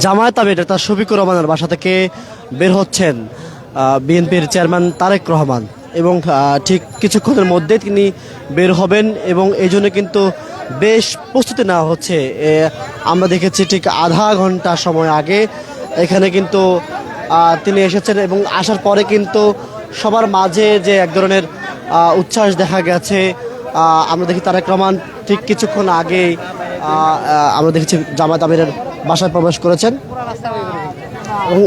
জামায়াত আমির তার শফিকুর রহমানের বাসা থেকে বের হচ্ছেন বিএনপির চেয়ারম্যান তারেক রহমান এবং ঠিক কিছুক্ষণের মধ্যে তিনি বের হবেন এবং এই জন্য কিন্তু বেশ প্রস্তুতি নেওয়া হচ্ছে। আমরা দেখেছি ঠিক আধা ঘন্টা সময় আগে এখানে কিন্তু তিনি এসেছেন এবং আসার পরে কিন্তু সবার মাঝে যে এক ধরনের উচ্ছ্বাস দেখা গেছে। আমরা দেখি তারেক রহমান ঠিক কিছুক্ষণ আগে আমরা দেখেছি জামায়াত আমিরের বাসায় প্রবেশ করেছেন এবং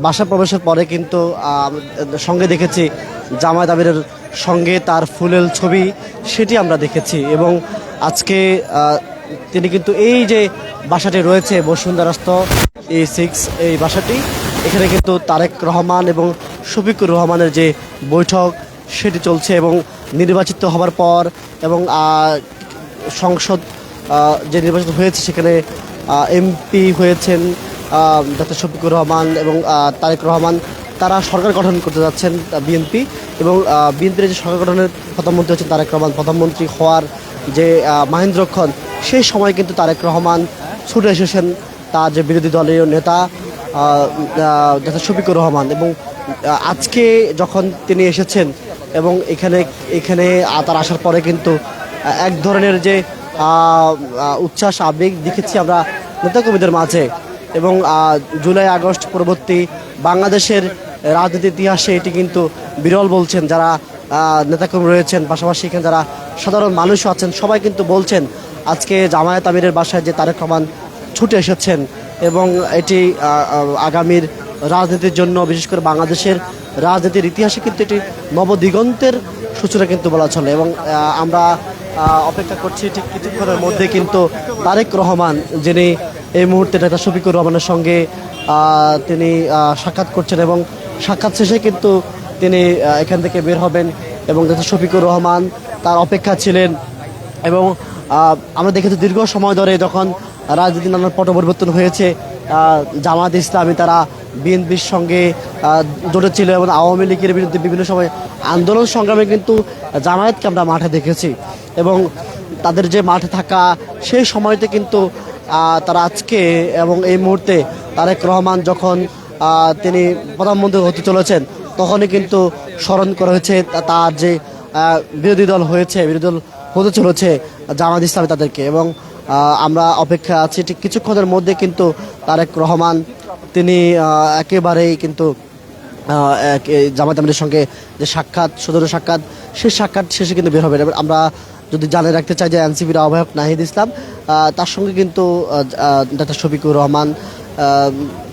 বাসা প্রবেশের পরে কিন্তু সঙ্গে দেখেছি জামায়াত আমিরের সঙ্গে তার ফুলেল ছবি, সেটি আমরা দেখেছি। এবং আজকে তিনি কিন্তু এই যে বাসাটি রয়েছে বসুন্ধরাস্থ A6 এই বাসাটি, এখানে কিন্তু তারেক রহমান এবং শফিকুর রহমানের যে বৈঠক সেটি চলছে এবং নির্বাচিত হবার পর এবং সংসদ যে নির্বাচিত হয়েছে সেখানে এমপি হয়েছেন ডক্টর শফিকুর রহমান এবং তারেক রহমান, তারা সরকার গঠন করতে যাচ্ছেন বিএনপি এবং বিএনপির যে সরকার গঠনের প্রধানমন্ত্রী হচ্ছেন তারেক রহমান, প্রধানমন্ত্রী হওয়ার যে মাহেন্দ্রক্ষণ সেই সময় কিন্তু তারেক রহমান ছুটে এসেছেন তার যে বিরোধী দলীয় নেতা ডক্টর শফিকুর রহমান। এবং আজকে যখন তিনি এসেছেন এবং এখানে তার আসার পরে কিন্তু এক ধরনের যে উচ্ছ্বাস আবেগ দেখেছি আমরা নেতাকর্মীদের মাঝে এবং জুলাই আগস্ট পরবর্তী বাংলাদেশের রাজনীতির ইতিহাসে এটি কিন্তু বিরল বলছেন যারা নেতাকর্মী রয়েছেন, পাশাপাশি এখানে যারা সাধারণ মানুষও আছেন, সবাই কিন্তু বলছেন আজকে জামায়াত আমিরের বাসায় যে তারেক রহমান ছুটে এসেছেন এবং এটি আগামীর রাজনীতির জন্য, বিশেষ করে বাংলাদেশের রাজনীতির ইতিহাসে কিন্তু এটি নবদিগন্তের সূচনা কিন্তু বলা চলে। এবং আমরা অপেক্ষা করছি ঠিক কিছুক্ষণের মধ্যে কিন্তু তারেক রহমান, যিনি এই মুহূর্তে ডক্টর শফিকুর রহমানের সঙ্গে তিনি সাক্ষাৎ করছেন এবং সাক্ষাৎ শেষে কিন্তু তিনি এখান থেকে বের হবেন এবং ডক্টর শফিকুর রহমান তার অপেক্ষা ছিলেন। এবং আমরা দেখেছি দীর্ঘ সময় ধরে যখন রাজনীতির নানান পট পরিবর্তন হয়েছে, জামায়াত ইসলামী তারা বিএনপির সঙ্গে জড়িত এবং আওয়ামী লীগের বিরুদ্ধে বিভিন্ন সময় আন্দোলন সংগ্রামে কিন্তু জামায়াতকে আমরা মাঠে দেখেছি এবং তাদের যে মাঠে থাকা সেই সময়তে কিন্তু তারা আজকে এবং এই মুহূর্তে তারেক রহমান যখন তিনি প্রধানমন্ত্রী হতে চলেছেন তখনই কিন্তু স্মরণ করা হয়েছে তার যে বিরোধী দল হতে চলেছে জামায়াত ইসলামী তাদেরকে। এবং আমরা অপেক্ষা আছি ঠিক কিছুক্ষণের মধ্যে কিন্তু তারেক রহমান তিনি একেবারেই কিন্তু জামায়াত আমিরের সঙ্গে যে সাক্ষাৎ, সৌজন্য সাক্ষাৎ, সেই সাক্ষাৎ শেষে কিন্তু বের হবে। আমরা যদি জানিয়ে রাখতে চাই যে এনসিপির আহ্বায়ক নাহিদ ইসলাম তার সঙ্গে কিন্তু ডক্টর শফিকুর রহমান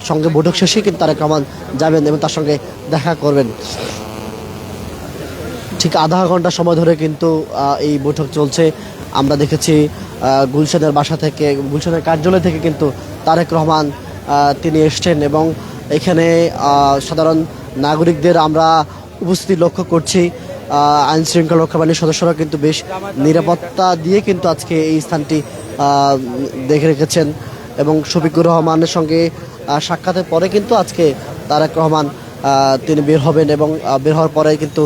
সঙ্গে বৈঠক শেষে কিন্তু তারেক রহমান যাবেন এবং তার সঙ্গে দেখা করবেন। ঠিক আধা ঘন্টা সময় ধরে কিন্তু এই বৈঠক চলছে। আমরা দেখেছি গুলশানের বাসা থেকে, গুলশানের কার্যালয় থেকে কিন্তু তারেক রহমান তিনি এসছেন এবং এখানে সাধারণ নাগরিকদের আমরা উপস্থিতি লক্ষ্য করছি। আইন শৃঙ্খলা রক্ষা বাহিনীর সদস্যরা কিন্তু বেশ নিরাপত্তা দিয়ে কিন্তু আজকে এই স্থানটি দেখে রেখেছেন এবং শফিকুর রহমানের সঙ্গে সাক্ষাতের পরে কিন্তু আজকে তারেক রহমান তিনি বের হবেন এবং বের হওয়ার পরে কিন্তু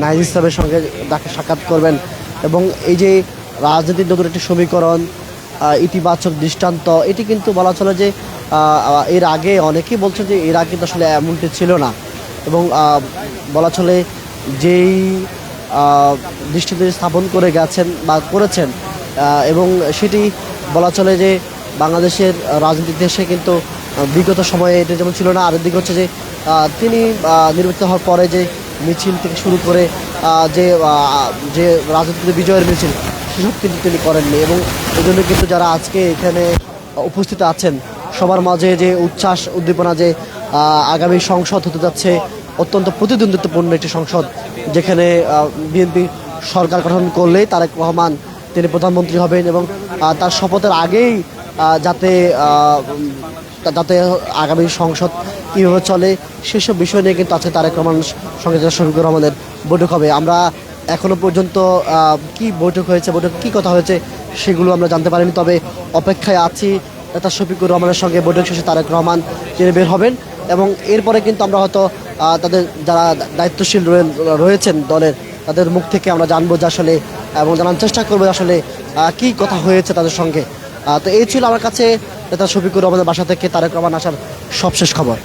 নাহিদ ইসলামের সঙ্গে তাকে সাক্ষাৎ করবেন। এবং এই যে রাজনীতির নতুন একটি সমীকরণ, ইতিবাচক দৃষ্টান্ত, এটি কিন্তু বলা চলে যে এর আগে অনেকেই বলছেন যে এর আগে কিন্তু আসলে এমনটি ছিল না এবং বলা চলে যেই দৃষ্টিতে স্থাপন করে গেছেন বা করেছেন এবং সেটি বলা চলে যে বাংলাদেশের রাজনীতিতে এসে কিন্তু বিগত সময়ে এটা যেমন ছিল না। আরেক দিক হচ্ছে যে তিনি নির্বাচিত হওয়ার পরে যে মিছিল থেকে শুরু করে যে রাজনীতিতে বিজয়ের মিছিল সেসব কিন্তু তিনি করেননি এবং এই জন্য কিন্তু যারা আজকে এখানে উপস্থিত আছেন সবার মাঝে যে উচ্ছ্বাস উদ্দীপনা যে আগামী সংসদ হতে যাচ্ছে অত্যন্ত প্রতিদ্বন্দ্বিতাপূর্ণ একটি সংসদ, যেখানে বিএনপি সরকার গঠন করলেই তারেক রহমান তিনি প্রধানমন্ত্রী হবেন এবং তার শপথের আগেই যাতে আগামী সংসদ কীভাবে চলে সেসব বিষয় নিয়ে কিন্তু আজকে তারেক রহমানের সঙ্গে শফিকুর রহমানের বৈঠক হবে। আমরা এখনও পর্যন্ত কি বৈঠক হয়েছে, বৈঠক কী কথা হয়েছে সেগুলো আমরা জানতে পারিনি, তবে অপেক্ষায় আছি তার শফিকুর রহমানের সঙ্গে বৈঠক শেষে তারেক রহমান তিনি বের হবেন এবং এরপরে কিন্তু আমরা হয়তো তাদের যারা দায়িত্বশীল রয়েছেন দলের তাদের মুখ থেকে আমরা জানবো যে আসলে এবং জানার চেষ্টা করবো আসলে কী কথা হয়েছে তাদের সঙ্গে। তো এই ছিল আমার কাছে নেতা শফিকুর রহমানের বাসা থেকে তারেক রহমান আসার সবশেষ খবর।